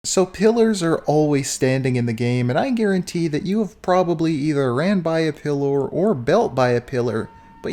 So pillars are always standing in the game, and I guarantee that you have probably either ran by a pillar or built by a pillar, but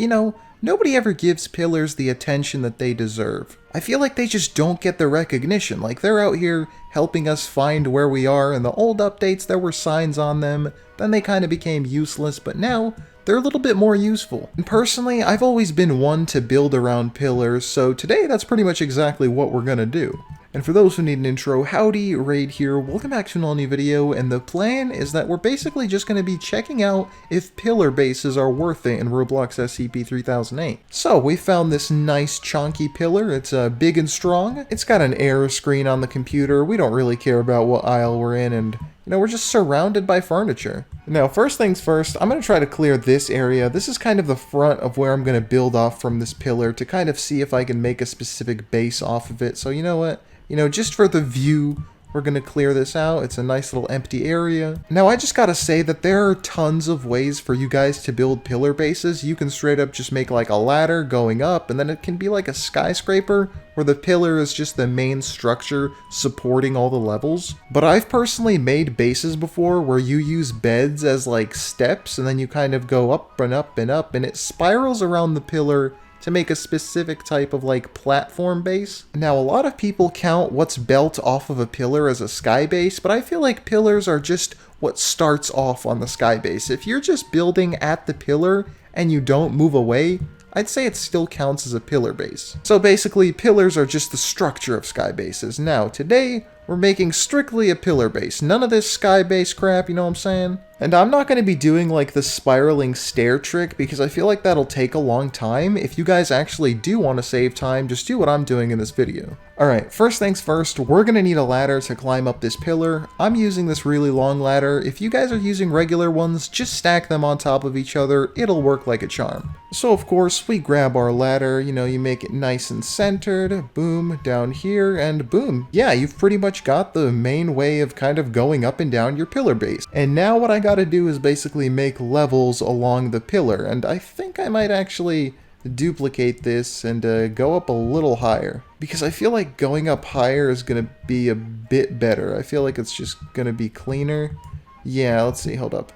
nobody ever gives pillars the attention that they deserve. I feel like they just don't get the recognition, like they're out here helping us find where we are. In the old updates there were signs on them, then they kind of became useless, but now they're a little bit more useful. And personally, I've always been one to build around pillars, so today that's pretty much exactly what we're gonna do. And for those who need an intro, howdy, Raid here, welcome back to an all-new video, and the plan is that we're basically just going to be checking out if pillar bases are worth it in Roblox SCP 3008. So, we found this nice chunky pillar. It's big and strong. It's got an error screen on the computer. We don't really care about what aisle we're in, and we're just surrounded by furniture. Now, first things first, I'm going to try to clear this area. This is kind of the front of where I'm going to build off from this pillar to kind of see if I can make a specific base off of it. So you know what? Just for the view, we're going to clear this out. It's a nice little empty area. Now, I just gotta say that there are tons of ways for you guys to build pillar bases. You can straight up just make like a ladder going up, and then it can be like a skyscraper where the pillar is just the main structure supporting all the levels. But I've personally made bases before where you use beds as like steps, and then you kind of go up and up and up, and it spirals around the pillar to make a specific type of like platform base. Now, a lot of people count what's built off of a pillar as a sky base, but I feel like pillars are just what starts off on the sky base. If you're just building at the pillar and you don't move away, I'd say it still counts as a pillar base. So basically, pillars are just the structure of sky bases. Now, today, we're making strictly a pillar base. None of this sky base crap, you know what I'm saying? And I'm not going to be doing like the spiraling stair trick because I feel like that'll take a long time. If you guys actually do want to save time, just do what I'm doing in this video. Alright, first things first, we're going to need a ladder to climb up this pillar. I'm using this really long ladder. If you guys are using regular ones, just stack them on top of each other. It'll work like a charm. So of course, we grab our ladder, you make it nice and centered, boom, down here, and boom. Yeah, you've pretty much got the main way of kind of going up and down your pillar base. And now what I gotta do is basically make levels along the pillar, and I think I might actually duplicate this and go up a little higher, because I feel like going up higher is gonna be a bit better. I feel like it's just gonna be cleaner. Yeah, let's see, hold up.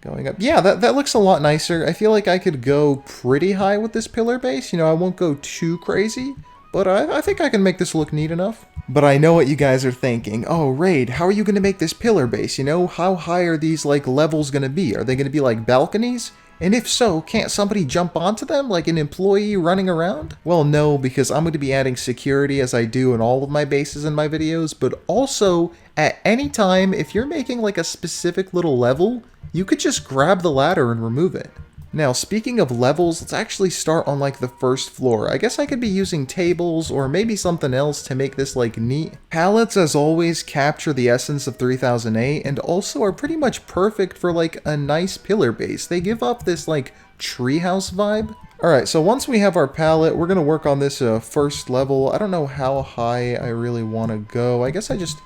Going up. Yeah, that looks a lot nicer. I feel like I could go pretty high with this pillar base. I won't go too crazy, but I think I can make this look neat enough. But I know what you guys are thinking. Oh, Raid, how are you going to make this pillar base? How high are these like levels going to be? Are they going to be like balconies? And if so, can't somebody jump onto them like an employee running around? Well, no, because I'm going to be adding security as I do in all of my bases in my videos, but also at any time, if you're making like a specific little level, you could just grab the ladder and remove it. Now, speaking of levels, let's actually start on like the first floor. I guess I could be using tables or maybe something else to make this like neat. Pallets, as always, capture the essence of 3008 and also are pretty much perfect for like a nice pillar base. They give up this like treehouse vibe. Alright, so once we have our pallet, we're going to work on this first level. I don't know how high I really want to go. I guess I just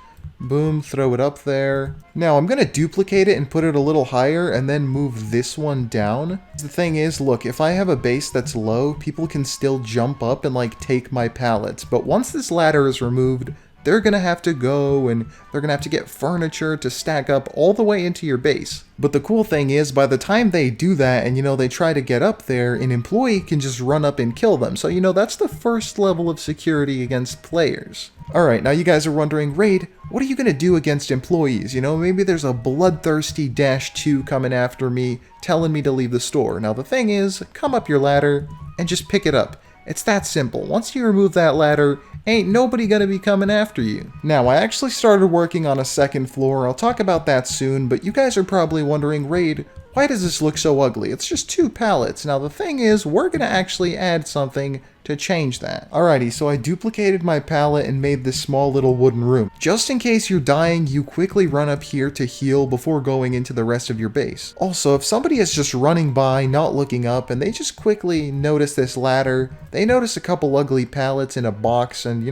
boom, throw it up there. Now I'm going to duplicate it and put it a little higher and then move this one down. The thing is, look, if I have a base that's low, people can still jump up and like take my pallets. But once this ladder is removed, they're going to have to go and they're going to have to get furniture to stack up all the way into your base. But the cool thing is, by the time they do that and they try to get up there, an employee can just run up and kill them. So that's the first level of security against players. Alright, now you guys are wondering, Raid, what are you going to do against employees? Maybe there's a bloodthirsty -2 coming after me, telling me to leave the store. Now the thing is, come up your ladder and just pick it up. It's that simple. Once you remove that ladder, ain't nobody gonna be coming after you. Now, I actually started working on a second floor. I'll talk about that soon, but you guys are probably wondering, Raid, why does this look so ugly? It's just 2 pallets. Now, the thing is, we're gonna actually add something to change that. Alrighty, so I duplicated my pallet and made this small little wooden room. Just in case you're dying, you quickly run up here to heal before going into the rest of your base. Also, if somebody is just running by, not looking up, and they just quickly notice this ladder, they notice a couple ugly pallets in a box, and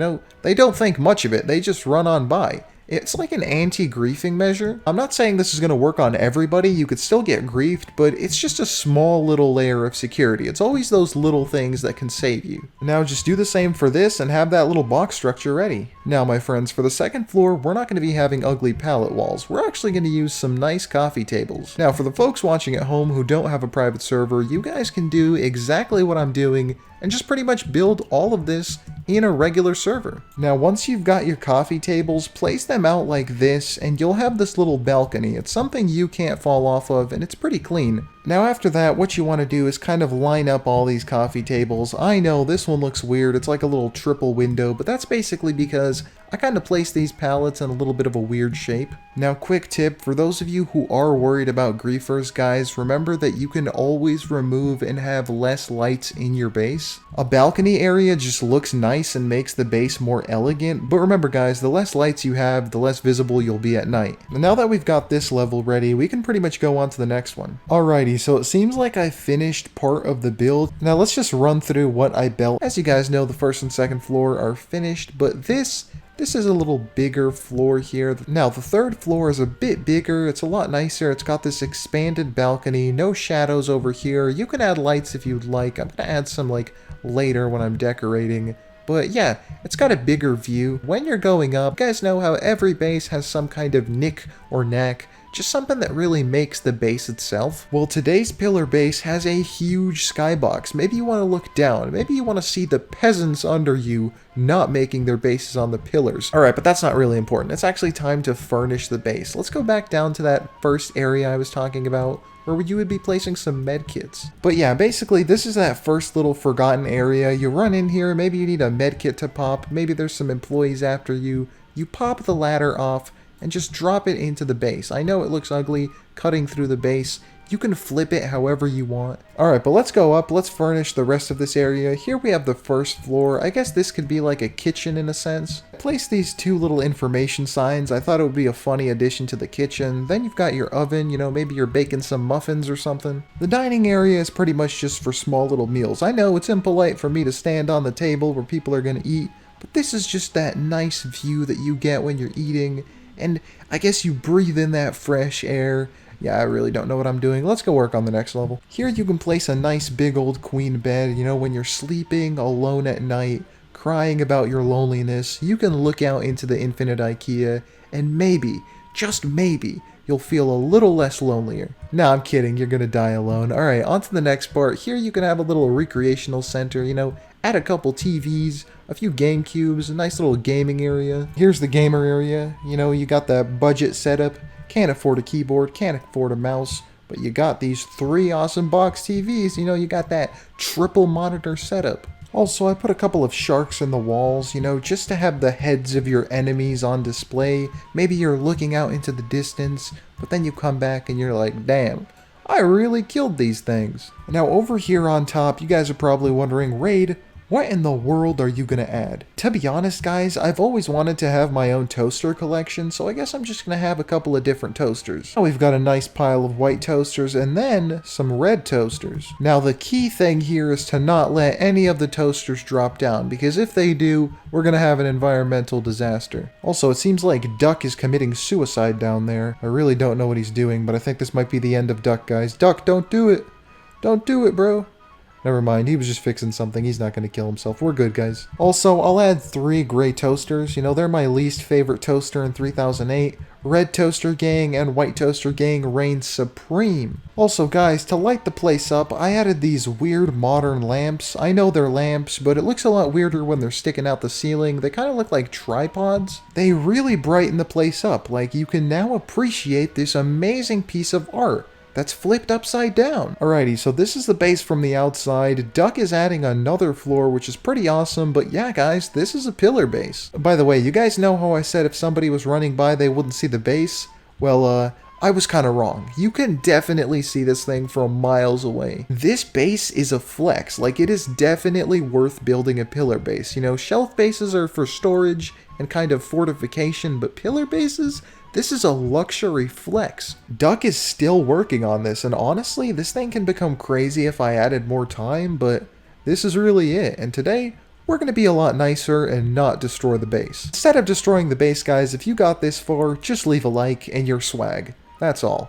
they don't think much of it, they just run on by. It's like an anti-griefing measure. I'm not saying this is going to work on everybody, you could still get griefed, but it's just a small little layer of security. It's always those little things that can save you. Now just do the same for this and have that little box structure ready. Now my friends, for the second floor, we're not going to be having ugly pallet walls. We're actually going to use some nice coffee tables. Now for the folks watching at home who don't have a private server, you guys can do exactly what I'm doing and just pretty much build all of this in a regular server. Now once you've got your coffee tables, place them out like this and you'll have this little balcony. It's something you can't fall off of and it's pretty clean. Now after that, what you want to do is kind of line up all these coffee tables. I know this one looks weird, it's like a little triple window, but that's basically because I kind of placed these pallets in a little bit of a weird shape. Now quick tip, for those of you who are worried about griefers, guys, remember that you can always remove and have less lights in your base. A balcony area just looks nice and makes the base more elegant, but remember guys, the less lights you have, the less visible you'll be at night. Now that we've got this level ready, we can pretty much go on to the next one. Alrighty, so it seems like I finished part of the build. Now let's just run through what I built. As you guys know, the first and second floor are finished, but this is a little bigger floor here. Now the third floor is a bit bigger, it's a lot nicer, it's got this expanded balcony, no shadows over here. You can add lights if you'd like. I'm gonna add some like later when I'm decorating. But yeah, it's got a bigger view. When you're going up, you guys know how every base has some kind of nick or knack. Just something that really makes the base itself. Well, today's pillar base has a huge skybox. Maybe you want to look down. Maybe you want to see the peasants under you not making their bases on the pillars. Alright, but that's not really important. It's actually time to furnish the base. Let's go back down to that first area I was talking about, where you would be placing some med kits. But yeah, basically this is that first little forgotten area. You run in here, maybe you need a med kit to pop, maybe there's some employees after you. You pop the ladder off and just drop it into the base. I know it looks ugly cutting through the base. You can flip it however you want. Alright, but let's go up. Let's furnish the rest of this area. Here we have the first floor. I guess this could be like a kitchen in a sense. Place these two little information signs. I thought it would be a funny addition to the kitchen. Then you've got your oven, you know, maybe you're baking some muffins or something. The dining area is pretty much just for small little meals. I know it's impolite for me to stand on the table where people are going to eat, but this is just that nice view that you get when you're eating. And I guess you breathe in that fresh air. Yeah, I really don't know what I'm doing. Let's go work on the next level. Here you can place a nice big old queen bed. You know, when you're sleeping alone at night, crying about your loneliness, you can look out into the infinite IKEA and maybe, just maybe, you'll feel a little less lonelier. Nah, I'm kidding. You're gonna die alone. Alright, on to the next part. Here you can have a little recreational center, you know, add a couple TVs, a few game cubes, a nice little gaming area. Here's the gamer area. You know, you got that budget setup. Can't afford a keyboard, can't afford a mouse, but you got these 3 awesome box TVs. You know, you got that triple monitor setup. Also, I put a couple of sharks in the walls, you know, just to have the heads of your enemies on display. Maybe you're looking out into the distance, but then you come back and you're like, damn, I really killed these things. Now over here on top, you guys are probably wondering, Raid, what in the world are you gonna add? To be honest guys, I've always wanted to have my own toaster collection, so I guess I'm just gonna have a couple of different toasters. Now we've got a nice pile of white toasters and then some red toasters. Now the key thing here is to not let any of the toasters drop down, because if they do, we're gonna have an environmental disaster. Also, it seems like Duck is committing suicide down there. I really don't know what he's doing, but I think this might be the end of Duck, guys. Duck, don't do it! Don't do it, bro! Never mind, he was just fixing something. He's not going to kill himself. We're good, guys. Also, I'll add 3 gray toasters. You know, they're my least favorite toaster in 3008. Red Toaster Gang and White Toaster Gang reign supreme. Also, guys, to light the place up, I added these weird modern lamps. I know they're lamps, but it looks a lot weirder when they're sticking out the ceiling. They kind of look like tripods. They really brighten the place up. Like, you can now appreciate this amazing piece of art that's flipped upside down. Alrighty, so this is the base from the outside. Duck is adding another floor, which is pretty awesome, but yeah, guys, this is a pillar base. By the way, you guys know how I said if somebody was running by, they wouldn't see the base? Well, I was kind of wrong. You can definitely see this thing from miles away. This base is a flex. Like, it is definitely worth building a pillar base. You know, shelf bases are for storage and kind of fortification, but pillar bases? This is a luxury flex. Duck is still working on this, and honestly, this thing can become crazy if I added more time, but this is really it. And today, we're going to be a lot nicer and not destroy the base. Instead of destroying the base, guys, if you got this far, just leave a like and your swag. That's all.